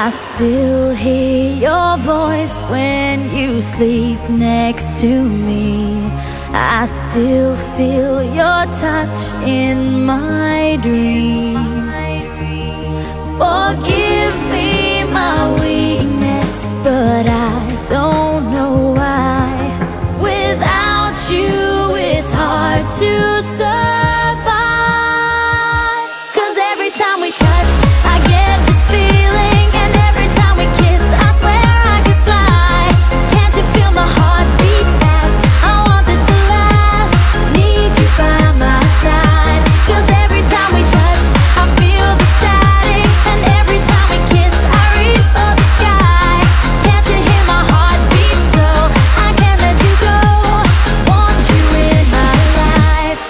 I still hear your voice when you sleep next to me. I still feel your touch in my dream. Forgive me my weakness, but I don't know why. Without you, it's hard to survive. 'Cause every time we touch, I get this feeling, and every time we kiss, I swear I could fly. Can't you feel my heart beat fast? I want this to last. Need you by my side. 'Cause every time we touch, I feel the static, and every time we kiss, I reach for the sky. Can't you hear my heart beat? So I can't let you go. Want you in my life.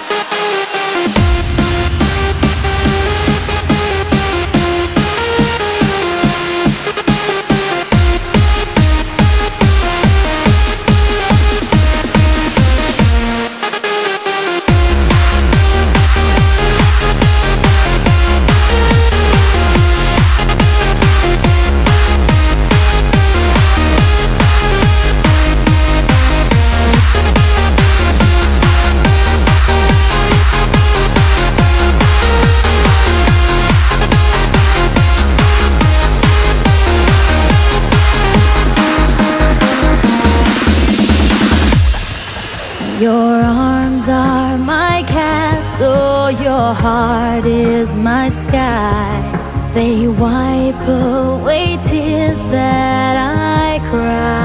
Your arms are my castle, your heart is my sky. They wipe away tears that I cry.